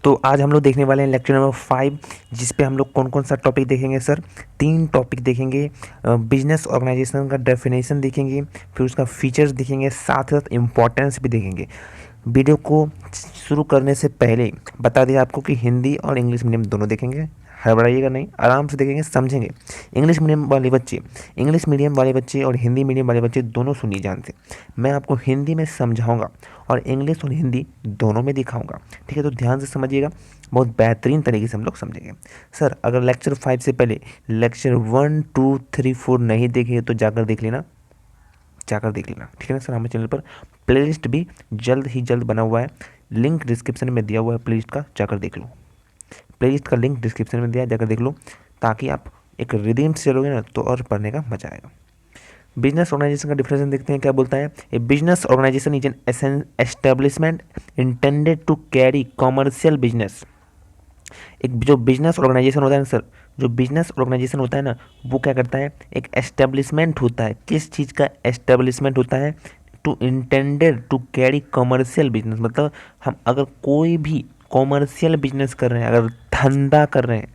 तो आज हम लोग देखने वाले हैं लेक्चर नंबर 5, जिस पे हम लोग कौन कौन सा टॉपिक देखेंगे सर। 3 टॉपिक देखेंगे। बिजनेस ऑर्गेनाइजेशन का डेफिनेशन देखेंगे, फिर उसका फीचर्स देखेंगे, साथ साथ इम्पोर्टेंस भी देखेंगे। वीडियो को शुरू करने से पहले बता दिया आपको कि हिंदी और इंग्लिश मीडियम दोनों देखेंगे। हड़बड़ाइएगा नहीं, आराम से देखेंगे, समझेंगे। इंग्लिश मीडियम वाले बच्चे और हिंदी मीडियम वाले बच्चे दोनों सुनिए ध्यान से। मैं आपको हिंदी में समझाऊंगा और इंग्लिश और हिंदी दोनों में दिखाऊंगा, ठीक है। तो ध्यान से समझिएगा, बहुत बेहतरीन तरीके से हम लोग समझेंगे। सर अगर लेक्चर 5 से पहले लेक्चर 1, 2, 3, 4 नहीं देखे तो जाकर देख लेना, ठीक है ना सर। हमारे चैनल पर प्लेलिस्ट भी जल्द बना हुआ है, लिंक डिस्क्रिप्शन में दिया हुआ है प्लेलिस्ट का, जाकर देख लो। प्लेलिस्ट का लिंक डिस्क्रिप्शन में दिया है, जाकर देख लो, ताकि आप एक रिदम से चलोगे ना तो और पढ़ने का मजा आएगा। बिजनेस ऑर्गेनाइजेशन का डिफरेंस देखते हैं, क्या बोलता है। A business organisation is an establishment intended to carry commercial business. एक जो बिजनेस ऑर्गेनाइजेशन होता है ना सर, जो बिजनेस ऑर्गेनाइजेशन होता है ना, वो क्या करता है, एक एस्टेब्लिशमेंट होता है। किस चीज़ का एस्टेब्लिशमेंट होता है? To intended to carry commercial business. मतलब हम अगर कोई भी कॉमर्शियल बिजनेस कर रहे हैं, अगर धंधा कर रहे हैं,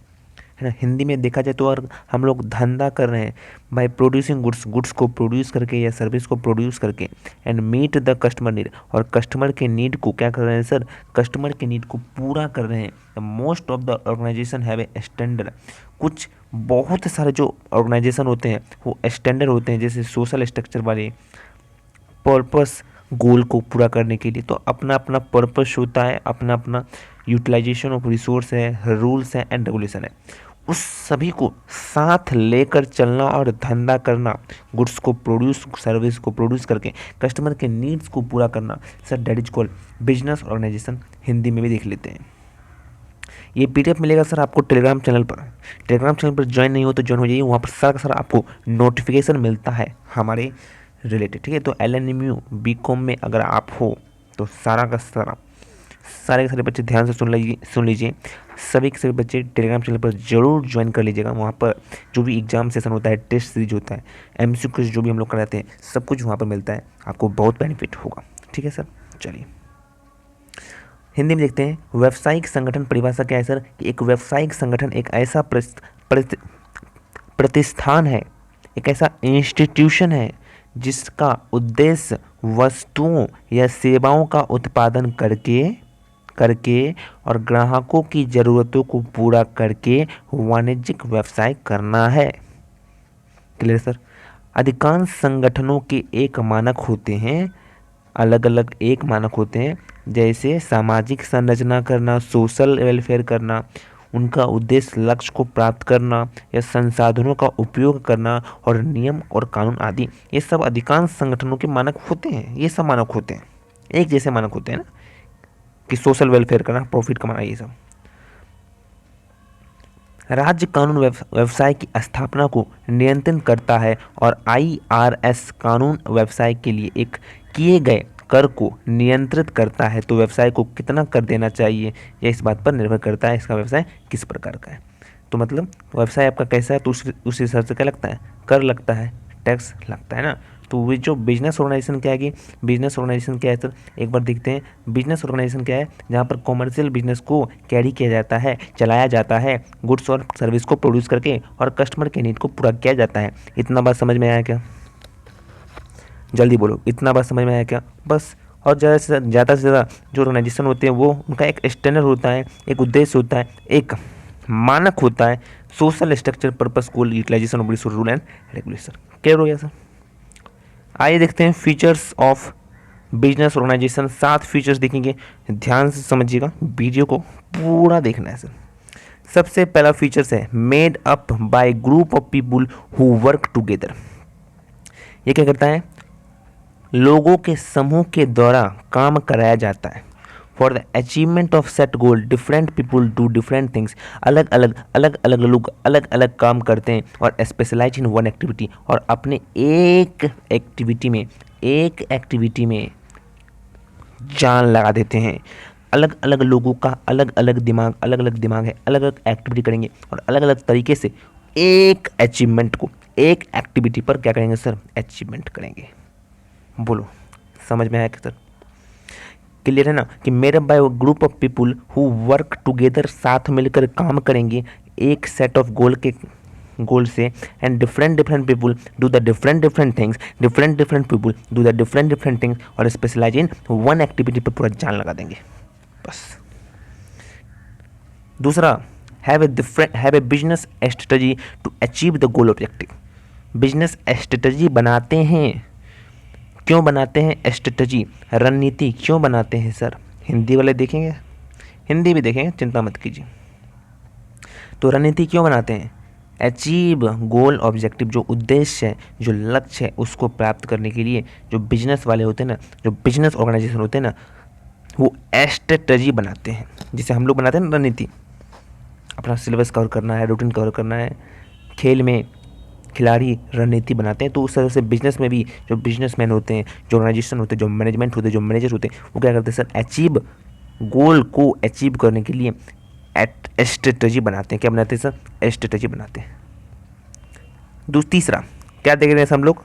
है ना, हिंदी में देखा जाए तो, और हम लोग धंधा कर रहे हैं बाय प्रोड्यूसिंग गुड्स को प्रोड्यूस करके या सर्विस को प्रोड्यूस करके, and meet the customer need, और कस्टमर के नीड को क्या कर रहे हैं सर, कस्टमर के नीड को पूरा कर रहे हैं। Most of the organisation have a standard. कुछ बहुत सारे जो ऑर्गेनाइजेशन होते हैं वो स्टैंडर्ड होते हैं, जैसे सोशल स्ट्रक्चर वाले, पर्पस गोल को पूरा करने के लिए। तो अपना अपना पर्पस होता है, अपना अपना यूटिलाइजेशन ऑफ रिसोर्स है, रूल्स है एंड रेगुलेशन है। उस सभी को साथ लेकर चलना और धंधा करना, गुड्स को प्रोड्यूस, सर्विस को प्रोड्यूस करके कस्टमर के नीड्स को पूरा करना, sir that is called business organisation. Hindi में भी देख लेते हैं। ये पीडीएफ मिलेगा सर आपको टेलीग्राम चैनल पर। टेलीग्राम चैनल पर ज्वाइन नहीं हो तो ज्वाइन हो जाइए, वहाँ पर सारा का सारा आपको नोटिफिकेशन मिलता है हमारे रिलेटेड, ठीक है। तो LNMU BCom में अगर आप हो तो सारा का सारा, सारे के सारे बच्चे ध्यान से सुन लीजिए। सभी के सभी बच्चे टेलीग्राम चैनल पर जरूर ज्वाइन कर लीजिएगा। वहाँ पर जो भी एग्जाम सेशन होता है, टेस्ट सीरीज होता है, MCQ जो भी हम लोग कराते हैं, सब कुछ वहाँ पर मिलता है, आपको बहुत बेनिफिट होगा, ठीक है सर। चलिए हिंदी में देखते हैं। व्यावसायिक संगठन परिभाषा क्या है सर, कि एक व्यावसायिक संगठन एक ऐसा प्रतिष्ठान है, एक ऐसा इंस्टीट्यूशन है जिसका उद्देश्य वस्तुओं या सेवाओं का उत्पादन करके करके और ग्राहकों की ज़रूरतों को पूरा करके वाणिज्यिक व्यवसाय करना है। Clear sir. अधिकांश संगठनों के एक मानक होते हैं, अलग अलग एक मानक होते हैं, जैसे सामाजिक संरचना करना, सोशल वेलफेयर करना, उनका उद्देश्य लक्ष्य को प्राप्त करना या संसाधनों का उपयोग करना, और नियम और कानून आदि। ये सब अधिकांश संगठनों के मानक होते हैं। ये सब मानक होते हैं, एक जैसे मानक होते हैं ना, कि सोशल वेलफेयर करना, प्रॉफिट कमाना, ये सब। राज्य कानून व्यवसाय की स्थापना को नियंत्रित करता है, और IRS कानून व्यवसाय के लिए एक किए गए कर को नियंत्रित करता है। तो व्यवसाय को कितना कर देना चाहिए, यह इस बात पर निर्भर करता है इसका व्यवसाय किस प्रकार का है। तो मतलब व्यवसाय आपका कैसा है, तो उस हिसाब से क्या लगता है, कर लगता है, टैक्स लगता है ना। तो वे जो बिजनेस ऑर्गेनाइजेशन क्या है, कि बिजनेस ऑर्गेनाइजेशन क्या है सर, एक बार देखते हैं। बिजनेस ऑर्गेनाइजेशन क्या है, जहाँ पर कॉमर्शियल बिजनेस को कैरी किया जाता है, चलाया जाता है, गुड्स और सर्विस को प्रोड्यूस करके, और कस्टमर के नीड को पूरा किया जाता है। इतना बात समझ में आया क्या? जल्दी बोलो, इतना बात समझ में आया क्या? बस। और ज़्यादा से ज़्यादा जो ऑर्गेनाइजेशन होते हैं वो, उनका एक स्टैंडर्ड होता है, एक उद्देश्य होता है, एक मानक होता है, social structure, purpose, goal, utilisation of resource, rule and regulation. Clear हो गया सर। आइए देखते हैं features of business organisation. 7 features देखेंगे, ध्यान से समझिएगा, वीडियो को पूरा देखना है सर। सबसे पहला फीचर्स है made up by group of people who work together. ये क्या करता है, लोगों के समूह के द्वारा काम कराया जाता है। For the achievement of set goal different people do different things. अलग अलग लोग अलग अलग काम करते हैं, और स्पेशलाइज इन वन एक्टिविटी, और अपने एक एक्टिविटी में जान लगा देते हैं। अलग अलग लोगों का अलग अलग दिमाग है, अलग अलग एक्टिविटी करेंगे, और अलग अलग तरीके से एक अचीवमेंट को, एक एक्टिविटी पर क्या करेंगे सर, अचीवमेंट करेंगे। बोलो समझ में आया क्या सर? क्लियर है ना, कि made up by group of people who work together, साथ मिलकर काम करेंगे एक सेट ऑफ गोल से, and different different people do the different different things, different different people do the different different things, और स्पेशलाइज इन वन एक्टिविटी पर पूरा जान लगा देंगे बस। दूसरा, have a business strategy to achieve the goal objective. Business strategy बनाते हैं, क्यों बनाते हैं स्ट्रेटजी, रणनीति क्यों बनाते हैं सर, हिंदी वाले देखेंगे, हिंदी भी देखेंगे, चिंता मत कीजिए। तो रणनीति क्यों बनाते हैं, अचीव गोल ऑब्जेक्टिव, जो उद्देश्य है, जो लक्ष्य है, उसको प्राप्त करने के लिए जो बिजनेस वाले होते हैं ना, जो बिजनेस ऑर्गेनाइजेशन होते हैं ना, वो स्ट्रेटजी बनाते हैं, जिसे हम लोग बनाते हैं ना रणनीति। अपना सिलेबस कवर करना है, रूटीन कवर करना है, खेल में खिलाड़ी रणनीति बनाते हैं। तो उस तरह से बिजनेस में भी जो बिजनेसमैन होते हैं, जो ऑर्गेनाइजेशन होते हैं, जो मैनेजमेंट होते हैं, जो मैनेजर होते हैं, वो क्या करते हैं सर, अचीव गोल को अचीव करने के लिए स्ट्रेटजी बनाते हैं। क्या बनाते हैं सर, स्ट्रेटजी बनाते हैं। तीसरा क्या देख रहे हैं हम लोग,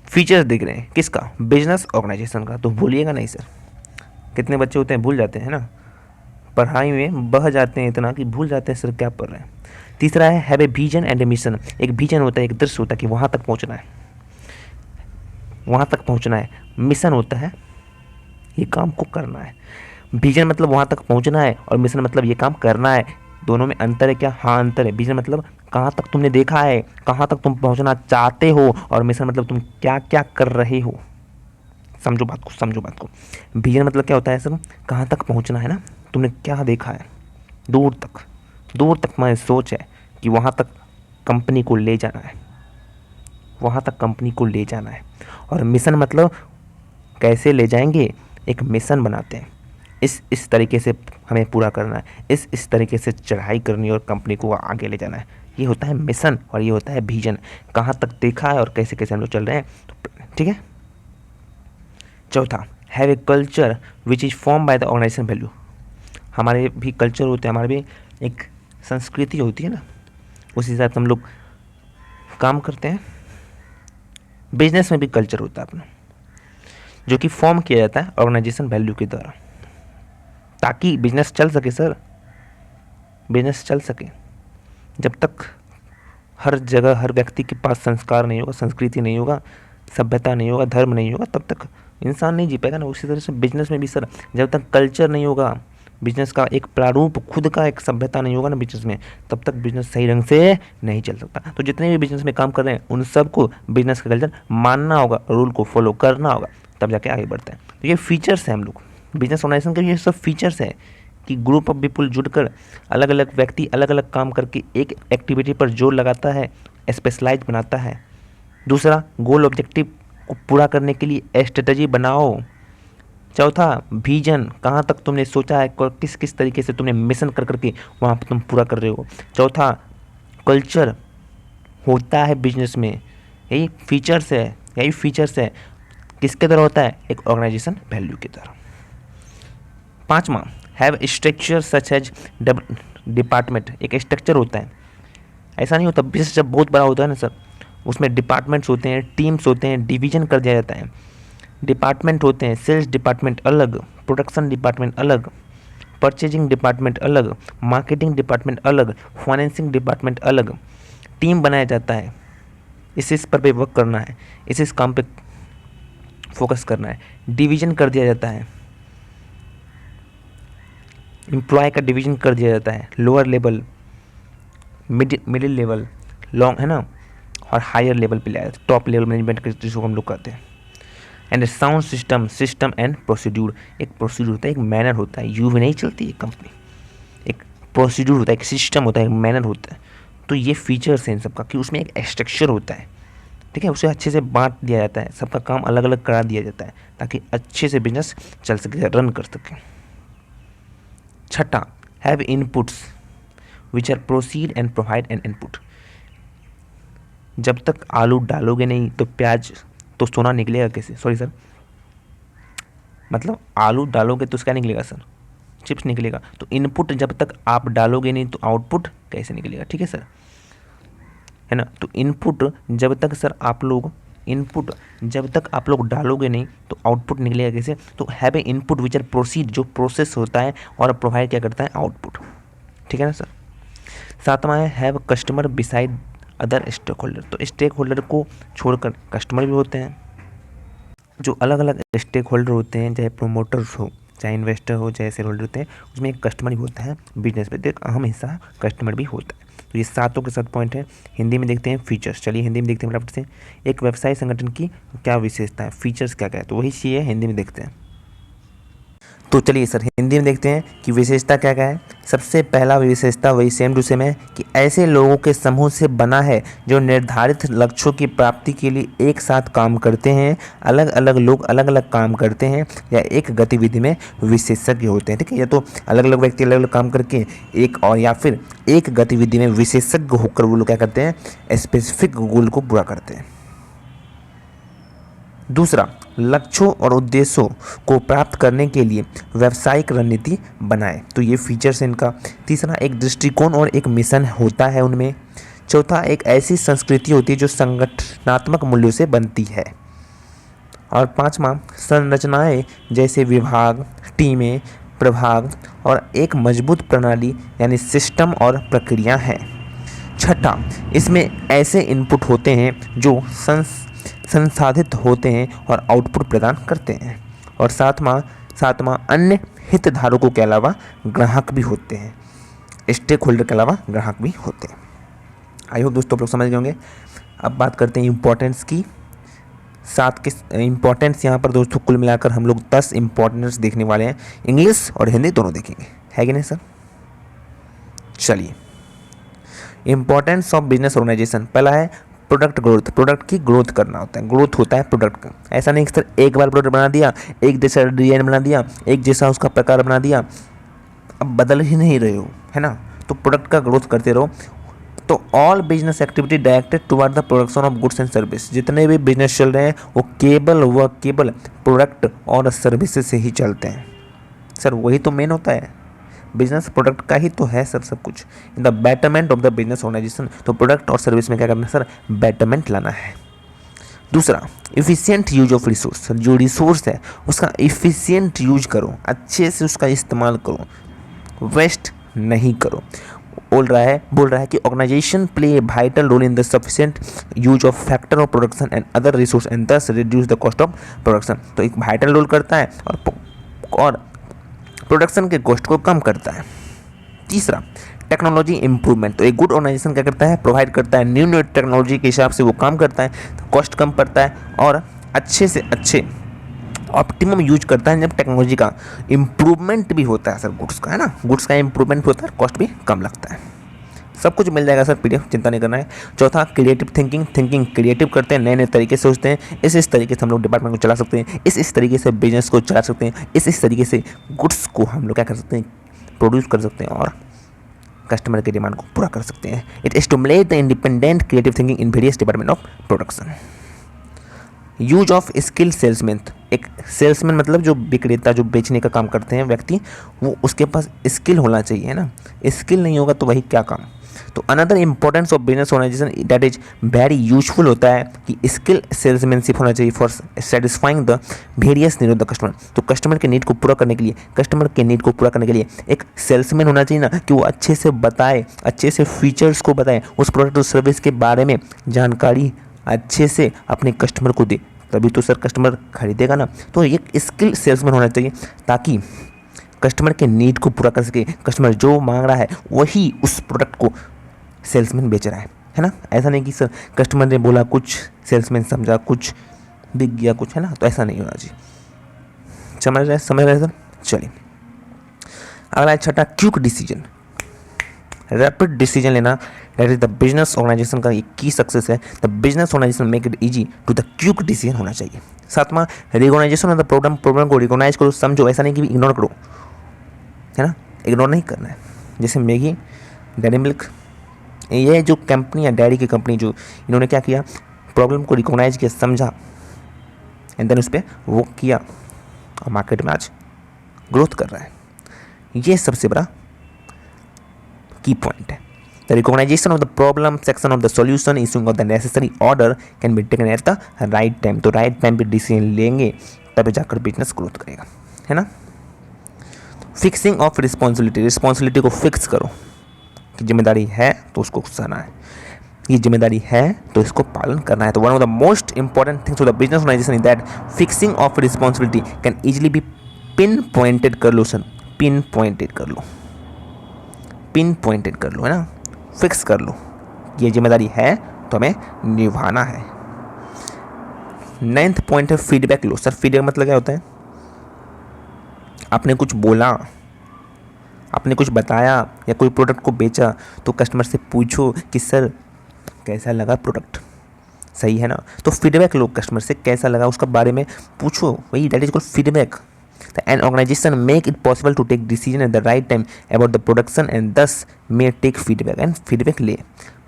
फीचर्स देख रहे हैं, किसका, बिजनेस ऑर्गेनाइजेशन का। तो भूलिएगा नहीं सर, कितने बच्चे होते हैं भूल जाते हैं ना, पढ़ाई में बह जाते हैं इतना कि भूल जाते हैं सर क्या पढ़ रहे हैं। तीसरा है have a vision and A mission. एक विजन होता है, एक दृश्य होता है कि वहाँ तक पहुँचना है, वहाँ तक पहुँचना है। मिशन होता है ये काम को करना है। विजन मतलब वहाँ तक पहुँचना है, और मिशन मतलब ये काम करना है। दोनों में अंतर है क्या, हाँ अंतर है। विजन मतलब कहाँ तक तुमने देखा है, कहाँ तक तुम पहुँचना चाहते हो, और मिशन मतलब तुम क्या क्या कर रहे हो। समझो बात को, समझो बात को। विजन मतलब क्या होता है सर, कहाँ तक पहुँचना है ना, तुमने क्या देखा है, दूर तक, दूर तक मैं सोच है कि वहाँ तक कंपनी को ले जाना है, वहाँ तक कंपनी को ले जाना है। और मिशन मतलब कैसे ले जाएंगे, एक मिशन बनाते हैं, इस तरीके से हमें पूरा करना है, इस तरीके से चढ़ाई करनी है और कंपनी को आगे ले जाना है। ये होता है मिशन और ये होता है विजन, कहाँ तक देखा है और कैसे कैसे हम लोग चल रहे हैं। तो ठीक है। चौथा, have a culture which is form by the organisation value. हमारे भी कल्चर होते हैं, हमारे भी एक संस्कृति होती है ना, उस हिसाब से हम लोग काम करते हैं। बिजनेस में भी कल्चर होता है अपना, जो कि फॉर्म किया जाता है ऑर्गेनाइजेशन वैल्यू के द्वारा, ताकि बिजनेस चल सके सर, बिजनेस चल सके। जब तक हर जगह हर व्यक्ति के पास संस्कार नहीं होगा, संस्कृति नहीं होगा, सभ्यता नहीं होगा, धर्म नहीं होगा, तब तक इंसान नहीं जी पाएगा ना। उसी तरह से बिजनेस में भी सर, जब तक कल्चर नहीं होगा, बिजनेस का एक प्रारूप, खुद का एक सभ्यता नहीं होगा ना बिजनेस में, तब तक बिजनेस सही ढंग से नहीं चल सकता। तो जितने भी बिजनेस में काम कर रहे हैं उन सबको बिजनेस का कल्चर मानना होगा, रूल को फॉलो करना होगा, तब जाके आगे बढ़ते हैं। तो ये फीचर्स हैं हम लोग बिजनेस ऑर्गेनाइजेशन के, ये सब फीचर्स है कि ग्रुप ऑफ पीपल जुड़कर अलग अलग व्यक्ति अलग अलग काम करके एक एक्टिविटी पर जोर लगाता है, स्पेशलाइज बनाता है। दूसरा, गोल ऑब्जेक्टिव को पूरा करने के लिए स्ट्रेटजी बनाओ। चौथा, विजन, कहाँ तक तुमने सोचा है, किस किस तरीके से तुमने मिशन कर करके वहाँ पर तुम पूरा कर रहे हो। चौथा, कल्चर होता है बिजनेस में, यही फीचर्स है, यही फीचर्स है। किसके द्वारा होता है, एक ऑर्गेनाइजेशन वैल्यू के द्वारा। पांचवा, have structure such as department. एक स्ट्रक्चर होता है, ऐसा नहीं होता बिजनेस जब बहुत बड़ा होता है ना सर, उसमें डिपार्टमेंट्स होते हैं, टीम्स होते हैं, डिवीजन कर दिया जाता है। डिपार्टमेंट होते हैं, सेल्स डिपार्टमेंट अलग, प्रोडक्शन डिपार्टमेंट अलग, परचेजिंग डिपार्टमेंट अलग, मार्केटिंग डिपार्टमेंट अलग, फाइनेंसिंग डिपार्टमेंट अलग। टीम बनाया जाता है, इस पर पे वर्क करना है, इस काम पे फोकस करना है। डिवीजन कर दिया जाता है, एम्प्लॉय का डिवीजन कर दिया जाता है, lower level, middle level, long है ना, और हायर लेवल पे लाया जाता है, टॉप लेवल मैनेजमेंट जिसको हम लोग करते हैं। And sound system and procedure. एक प्रोसीड्यूर होता है, एक मैनर होता है, यूं नहीं चलती है कंपनी, एक प्रोसीड्यूर होता है, एक सिस्टम होता है, एक मैनर होता है। तो ये फीचर्स हैं इन सबका कि उसमें एक स्ट्रक्चर होता है, ठीक है, उसे अच्छे से बांट दिया जाता है, सबका काम अलग अलग करा दिया जाता है ताकि अच्छे से बिजनेस चल सके, रन कर सके। छठा, have inputs which are proceed and provide an input. जब तक आलू डालोगे नहीं तो प्याज तो सोना निकलेगा कैसे, सॉरी सर, मतलब आलू डालोगे तो क्या निकलेगा सर, चिप्स निकलेगा। तो इनपुट जब तक आप डालोगे नहीं तो आउटपुट कैसे निकलेगा, ठीक है सर, है ना। तो इनपुट जब तक सर आप लोग इनपुट जब तक आप लोग डालोगे नहीं तो आउटपुट निकलेगा कैसे? तो have a input which are proceed, जो प्रोसेस होता है और प्रोवाइड क्या करता है? आउटपुट। ठीक है ना सर। सातवां है have customer beside other stakeholder. तो स्टेक होल्डर को छोड़कर कस्टमर भी होते हैं। जो अलग अलग स्टेक होल्डर होते हैं, चाहे प्रोमोटर्स हो, चाहे इन्वेस्टर हो, चाहे शेयर होल्डर होते हैं, उसमें एक कस्टमर भी होता है। बिजनेस में तो एक अहम हिस्सा कस्टमर भी होता है। तो ये सातों के 7 पॉइंट हैं। हिंदी में देखते हैं फीचर्स। चलिए हिंदी में देखते हैं फटाफट से। एक व्यवसाय संगठन की क्या विशेषता है, फीचर्स क्या क्या है, तो वही चीज़ है, हिंदी में देखते हैं। तो चलिए सर हिंदी में देखते हैं कि विशेषता क्या क्या है। सबसे पहला विशेषता वही सेम टू सेम है कि ऐसे लोगों के समूह से बना है जो निर्धारित लक्ष्यों की प्राप्ति के लिए एक साथ काम करते हैं। अलग अलग लोग अलग अलग काम करते हैं या एक गतिविधि में विशेषज्ञ होते हैं। ठीक है, या तो अलग अलग व्यक्ति अलग अलग काम करके एक और या फिर एक गतिविधि में विशेषज्ञ होकर वो लोग क्या करते हैं? स्पेसिफिक गोल को पूरा करते हैं। दूसरा, लक्ष्यों और उद्देश्यों को प्राप्त करने के लिए व्यावसायिक रणनीति बनाए। तो ये फीचर्स हैं इनका। तीसरा, एक दृष्टिकोण और एक मिशन होता है उनमें। चौथा, एक ऐसी संस्कृति होती है जो संगठनात्मक मूल्यों से बनती है। और पांचवा, संरचनाएं जैसे विभाग, टीमें, प्रभाग और एक मजबूत प्रणाली यानी सिस्टम और प्रक्रिया हैं। छठा, इसमें ऐसे इनपुट होते हैं जो संसाधित होते हैं और आउटपुट प्रदान करते हैं। और सातवां अन्य हितधारकों के अलावा ग्राहक भी होते हैं। स्टेक होल्डर के अलावा ग्राहक भी होते हैं। आई होप दोस्तों आप लोग समझ गए होंगे। अब बात करते हैं इम्पोर्टेंस की। 7 के इम्पोर्टेंस यहाँ पर दोस्तों कुल मिलाकर हम लोग 10 इम्पोर्टेंस देखने वाले हैं। इंग्लिश और हिंदी दोनों देखेंगे, है कि नहीं सर? चलिए, इम्पोर्टेंस ऑफ बिजनेस ऑर्गेनाइजेशन। पहला है प्रोडक्ट ग्रोथ। प्रोडक्ट की ग्रोथ करना होता है, ग्रोथ होता है प्रोडक्ट का। ऐसा नहीं कि सर एक बार प्रोडक्ट बना दिया, एक जैसा डिजाइन बना दिया, एक जैसा उसका प्रकार बना दिया, अब बदल ही नहीं रहे हो, है ना? तो प्रोडक्ट का ग्रोथ करते रहो। तो all business activity directed toward the production of goods and service. जितने भी बिजनेस चल रहे हैं वो केवल प्रोडक्ट और सर्विसेज से ही चलते हैं सर। वही तो मेन होता है, बिजनेस प्रोडक्ट का ही तो है सर सब कुछ। In the betterment of the business organisation. तो प्रोडक्ट और सर्विस में क्या करना है सर? बेटरमेंट लाना है। दूसरा, इफिशियंट यूज ऑफ रिसोर्स। जो रिसोर्स है उसका इफिशियंट यूज करो, अच्छे से उसका इस्तेमाल करो, वेस्ट नहीं करो। बोल रहा है कि organization play vital role in the sufficient use of factor of production and other resource and thus reduce the cost of production. तो एक वाइटल रोल करता है और प्रोडक्शन के कॉस्ट को कम करता है। तीसरा, टेक्नोलॉजी इंप्रूवमेंट। तो एक गुड ऑर्गेनाइजेशन क्या करता है? प्रोवाइड करता है न्यू टेक्नोलॉजी के हिसाब से वो काम करता है, तो कॉस्ट कम पड़ता है और अच्छे से अच्छे ऑप्टिमम यूज करता है। जब टेक्नोलॉजी का इंप्रूवमेंट भी होता है सर, गुड्स का, है ना, गुड्स का इंप्रूवमेंट होता है, कॉस्ट भी कम लगता है। सब कुछ मिल जाएगा सर पीडीएफ, चिंता नहीं करना है। चौथा, क्रिएटिव थिंकिंग क्रिएटिव करते हैं, नए नए तरीके से सोचते हैं। इस तरीके से हम लोग डिपार्टमेंट को चला सकते हैं, इस तरीके से बिजनेस को चला सकते हैं, इस तरीके से गुड्स को हम लोग क्या कर सकते हैं? प्रोड्यूस कर सकते हैं और कस्टमर की डिमांड को पूरा कर सकते हैं। It stimulate the independent creative thinking in various department of production. Use of skill salesman. एक सेल्समैन मतलब जो विक्रेता, जो बेचने का काम करते हैं व्यक्ति, वो उसके पास स्किल होना चाहिए, है ना? स्किल नहीं होगा तो वही क्या काम। तो another importance of business organisation that is very useful होता है कि स्किल सेल्समैनशिप होना चाहिए for satisfying the various need of the customer. तो कस्टमर के नीड को पूरा करने के लिए एक सेल्समैन होना चाहिए ना, कि वो अच्छे से बताए, अच्छे से फीचर्स को बताए, उस प्रोडक्ट और सर्विस के बारे में जानकारी अच्छे से अपने कस्टमर को दे, तभी तो सर कस्टमर खरीदेगा ना। तो एक स्किल सेल्समैन होना चाहिए ताकि कस्टमर के नीड को पूरा कर सके। कस्टमर जो मांग रहा है वही उस प्रोडक्ट को सेल्समैन बेच रहा है ना? ऐसा नहीं कि सर कस्टमर ने बोला कुछ, सेल्समैन समझा कुछ, बिक गया कुछ, है ना? तो ऐसा नहीं होना चाहिए। समझ रहे सर? चलिए, अगला है छठा, क्विक डिसीजन, रैपिड डिसीजन लेना। That is the business organisation का एक की सक्सेस है। The business organisation make it easy to the quick decision होना चाहिए। सातवां, रिकॉग्नाइजेशन ऑफ द प्रॉब्लम को रिकॉग्नाइज करो, समझो, ऐसा नहीं कि इग्नोर करो, है ना? इग्नोर नहीं करना है। जैसे मैगी, डेयरी मिल्क, ये जो कंपनी है, डेयरी की कंपनी, जो इन्होंने क्या किया? प्रॉब्लम को रिकॉग्नाइज किया, समझा, एंड देन उस पर वो किया और मार्केट में आज ग्रोथ कर रहा है। ये सबसे बड़ा की पॉइंट है। The recognition of the problem section of the solution, issuing of the necessary order can be taken at the right time. तो राइट टाइम पे डिसीजन लेंगे तब जाकर बिजनेस ग्रोथ करेगा, है ना। फिक्सिंग ऑफ रिस्पॉन्सिबिलिटी, रिस्पॉन्सिबिलिटी को फिक्स करो कि जिम्मेदारी है तो उसको सहना है, ये जिम्मेदारी है तो इसको पालन करना है। तो one of the most important things of the business organisation is that fixing of responsibility can easily be pinpointed कर लो सर, पिन पॉइंटेड कर लो, पिन पॉइंटेड कर लो, है ना, फिक्स कर लो, ये जिम्मेदारी है तो हमें निभाना है। 9th पॉइंट है फीडबैक लो। सर फीडबैक मतलब क्या होता है? आपने कुछ बोला, आपने कुछ बताया या कोई प्रोडक्ट को बेचा तो कस्टमर से पूछो कि सर कैसा लगा प्रोडक्ट, सही है ना। तो फीडबैक लो, कस्टमर से कैसा लगा उसका बारे में पूछो, वही that is called feedback. An organization make it possible to take decision at the right time about the production and thus may take feedback and feedback ले।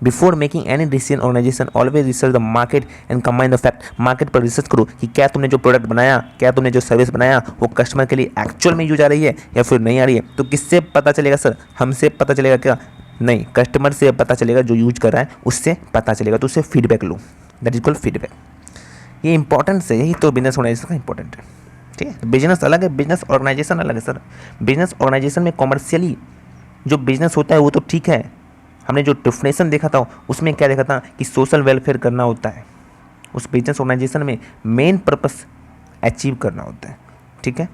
Before making any decision, organization always research the market and combine the fact। Market पर research करो कि क्या तुमने जो product बनाया, क्या तुमने जो सर्विस बनाया वो कस्टमर के लिए एक्चुअल में यूज आ रही है या फिर नहीं आ रही है। तो किससे पता चलेगा सर? हमसे पता चलेगा क्या? नहीं, कस्टमर से पता चलेगा, जो यूज कर रहा है उससे पता चलेगा। तो उससे feedback low, that is called feedback. ये इंपॉर्टेंस है, यही तो बिजनेस ऑर्गेनाइजेशन का इंपॉर्टेंट है, ठीक है। बिजनेस अलग है, बिजनेस ऑर्गेनाइजेशन अलग है सर। बिजनेस ऑर्गेनाइजेशन में कॉमर्शियली जो बिजनेस होता है वो तो ठीक है, हमने जो डेफिनेशन देखा था उसमें क्या देखा था कि सोशल वेलफेयर करना होता है। उस बिजनेस ऑर्गेनाइजेशन में मेन पर्पस अचीव करना होता है, ठीक है।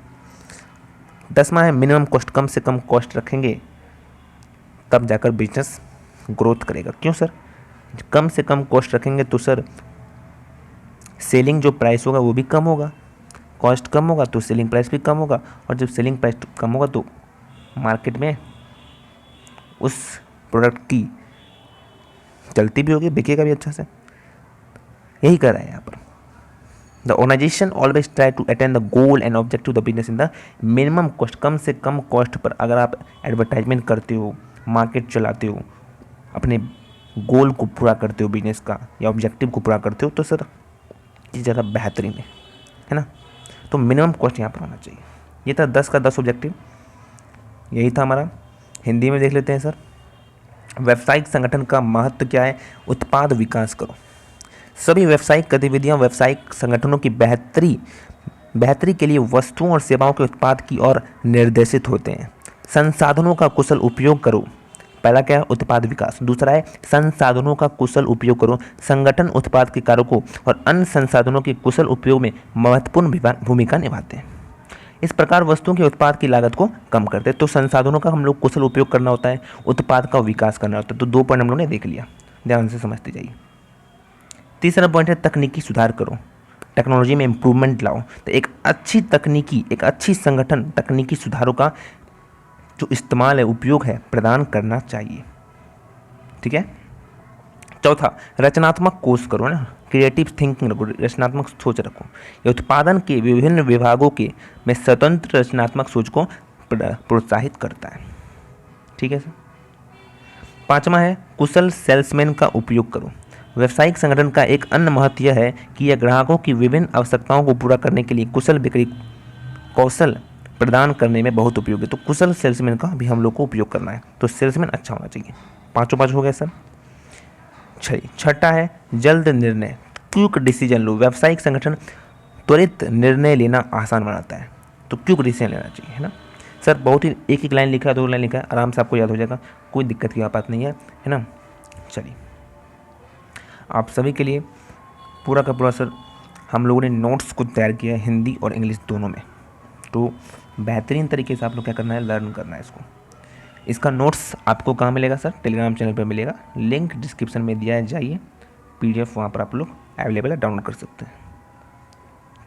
10वां है मिनिमम कॉस्ट, कम से कम कॉस्ट रखेंगे तब जाकर बिजनेस ग्रोथ करेगा। क्यों सर? कम से कम कॉस्ट रखेंगे तो सर सेलिंग जो प्राइस होगा वो भी कम होगा, कॉस्ट कम होगा तो सेलिंग प्राइस भी कम होगा, और जब सेलिंग प्राइस कम होगा तो मार्केट में उस प्रोडक्ट की चलती भी होगी, बिकेगा भी अच्छा से। यही कर रहा है यहाँ पर। The organization always try to attain the goal and objective the business in the minimum cost. कम से कम कॉस्ट पर अगर आप एडवर्टाइजमेंट करते हो, मार्केट चलाते हो, अपने गोल को पूरा करते हो बिजनेस का या ऑब्जेक्टिव को पूरा करते हो तो सर ये ज़्यादा बेहतरीन है ना। तो मिनिमम कॉस्ट यहाँ पर होना चाहिए। ये था 10 का 10 ऑब्जेक्टिव, यही था हमारा। हिंदी में देख लेते हैं सर। व्यावसायिक संगठन का महत्व क्या है? उत्पाद विकास करो। सभी व्यावसायिक गतिविधियाँ व्यावसायिक संगठनों की बेहतरी के लिए वस्तुओं और सेवाओं के उत्पाद की ओर निर्देशित होते हैं। संसाधनों का कुशल उपयोग करो। पहला क्या है? उत्पाद विकास। दूसरा है संसाधनों का कुशल उपयोग करो। संगठन उत्पाद के कारकों और अन्य संसाधनों के कुशल उपयोग में महत्वपूर्ण भूमिका निभाते हैं। इस प्रकार वस्तुओं के उत्पाद की लागत को कम करते हैं। तो संसाधनों का हम लोग कुशल उपयोग करना होता है, उत्पाद का विकास करना होता है। तो 2 पॉइंट हम लोगों ने देख लिया, ध्यान से समझते जाइए। तीसरा पॉइंट है तकनीकी सुधार करो, टेक्नोलॉजी में इम्प्रूवमेंट लाओ। तो एक अच्छी तकनीकी, एक अच्छी संगठन तकनीकी सुधारों का जो इस्तेमाल है, उपयोग है, प्रदान करना चाहिए, ठीक है। चौथा, रचनात्मक कोर्स करो ना, क्रिएटिव थिंकिंग रखो, रचनात्मक सोच रखो। ये उत्पादन के विभिन्न विभागों के में स्वतंत्र रचनात्मक सोच को प्रोत्साहित करता है, ठीक है सर। 5वां है कुशल सेल्समैन का उपयोग करो। व्यावसायिक संगठन का एक अन्य महत्व यह है कि यह ग्राहकों की विभिन्न आवश्यकताओं को पूरा करने के लिए कुशल बिक्री कौशल प्रदान करने में बहुत उपयोगी है। तो कुशल सेल्समैन का भी हम लोग को उपयोग करना है। तो सेल्समैन अच्छा होना चाहिए। 5 हो गया सर। छठा है जल्द निर्णय, क्विक डिसीजन लो। व्यावसायिक संगठन त्वरित निर्णय लेना आसान बनाता है, तो क्विक डिसीजन लेना चाहिए, है ना सर। बहुत ही एक लाइन लिखा है, 2 लाइन लिखा है, आराम से आपको याद हो जाएगा, कोई दिक्कत की बात नहीं है ना। चलिए, आप सभी के लिए पूरा का पूरा सर हम लोगों ने नोट्स को तैयार किया है, हिंदी और इंग्लिश दोनों में। तो बेहतरीन तरीके से आप लोग क्या करना है, लर्न करना है इसको। इसका नोट्स आपको कहाँ मिलेगा सर? टेलीग्राम चैनल पर मिलेगा, लिंक डिस्क्रिप्शन में दिया है, जाइए, PDF वहाँ पर आप लोग अवेलेबल है, डाउनलोड कर सकते हैं,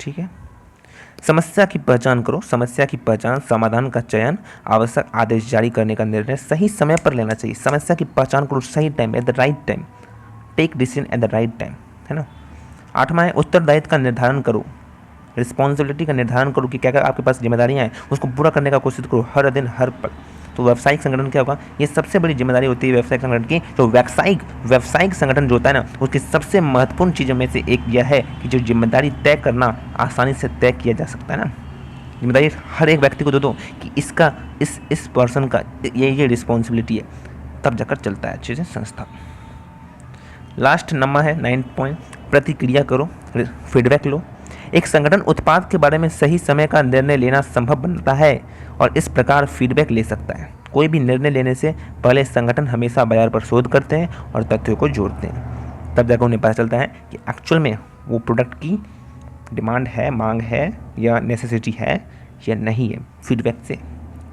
ठीक है। समस्या की पहचान करो, समस्या की पहचान, समाधान का चयन, आवश्यक आदेश जारी करने का निर्णय सही समय पर लेना चाहिए। समस्या की पहचान करो सही time, at the right time, take decision at the right time, है ना। 8वां है उत्तरदायित्व का निर्धारण करो, रिस्पॉन्सिबिलिटी का निर्धारण करो कि क्या क्या आपके पास जिम्मेदारियाँ हैं, उसको पूरा करने का कोशिश करो हर दिन हर पल। तो व्यावसायिक संगठन क्या होगा? ये सबसे बड़ी जिम्मेदारी होती है व्यावसायिक संगठन की। तो व्यावसायिक संगठन जो होता है ना, उसकी सबसे महत्वपूर्ण चीज़ों में से एक यह है कि जो जिम्मेदारी तय करना आसानी से तय किया जा सकता है ना। जिम्मेदारी हर एक व्यक्ति को दे दो कि इसका इस पर्सन का ये रिस्पॉन्सिबिलिटी है, तब जाकर चलता है अच्छे से संस्था। लास्ट नंबर है 9 पॉइंट, प्रतिक्रिया करो, फीडबैक लो। एक संगठन उत्पाद के बारे में सही समय का निर्णय लेना संभव बनता है और इस प्रकार फीडबैक ले सकता है। कोई भी निर्णय लेने से पहले संगठन हमेशा बाजार पर शोध करते हैं और तथ्यों को जोड़ते हैं, तब जाकर उन्हें पता चलता है कि एक्चुअल में वो प्रोडक्ट की डिमांड है, मांग है या नेसेसिटी है या नहीं है। फीडबैक से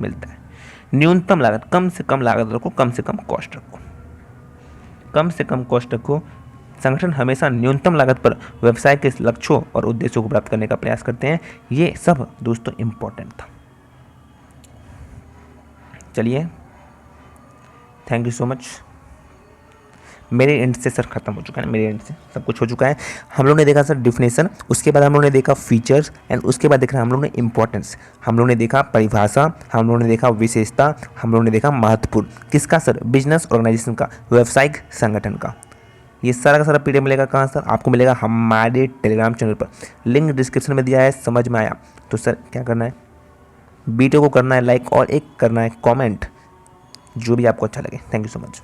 मिलता है। न्यूनतम लागत, कम से कम लागत रखो, कम से कम कॉस्ट रखो, कम से कम कॉस्ट रखो। संगठन हमेशा न्यूनतम लागत पर व्यवसाय के लक्ष्यों और उद्देश्यों को प्राप्त करने का प्रयास करते हैं। ये सब दोस्तों इम्पोर्टेंट था। चलिए, थैंक यू सो मच। मेरे एंड से सर खत्म हो चुका है, मेरे एंड से सब कुछ हो चुका है। हम लोगों ने देखा सर डिफिनेशन, उसके बाद हम लोगों ने देखा फीचर्स, एंड उसके बाद देख रहे हैं हम लोगों ने इंपॉर्टेंस, हम लोगों ने देखा परिभाषा, हम लोगों ने देखा विशेषता, हम लोगों ने देखा महत्वपूर्ण। किसका सर? बिजनेस ऑर्गेनाइजेशन का, व्यावसायिक संगठन का। ये सारा का सारा पीडीएफ मिलेगा कहाँ सर? आपको मिलेगा हमारे टेलीग्राम चैनल पर, लिंक डिस्क्रिप्शन में दिया है। समझ में आया तो सर क्या करना है? वीडियो को करना है लाइक और एक करना है कमेंट, जो भी आपको अच्छा लगे। Thank you so much.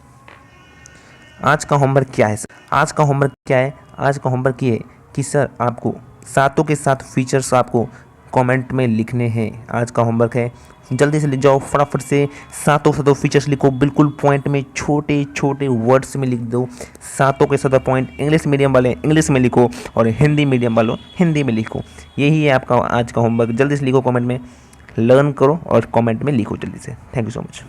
आज का होमवर्क क्या है सर? आज का होमवर्क क्या है? आज का होमवर्क ये है कि सर आपको सातों के साथ फीचर्स आपको कमेंट में लिखने हैं। आज का होमवर्क है, जल्दी से लिख जाओ, फटाफट से सातों फीचर्स लिखो, बिल्कुल पॉइंट में, छोटे छोटे वर्ड्स में लिख दो। सातों के सातों पॉइंट इंग्लिश मीडियम वाले इंग्लिश में लिखो और हिंदी मीडियम वालों हिंदी में लिखो। यही है आपका आज का होमवर्क। जल्दी से लिखो कमेंट में, लर्न करो और कमेंट में लिखो जल्दी से। Thank you so much.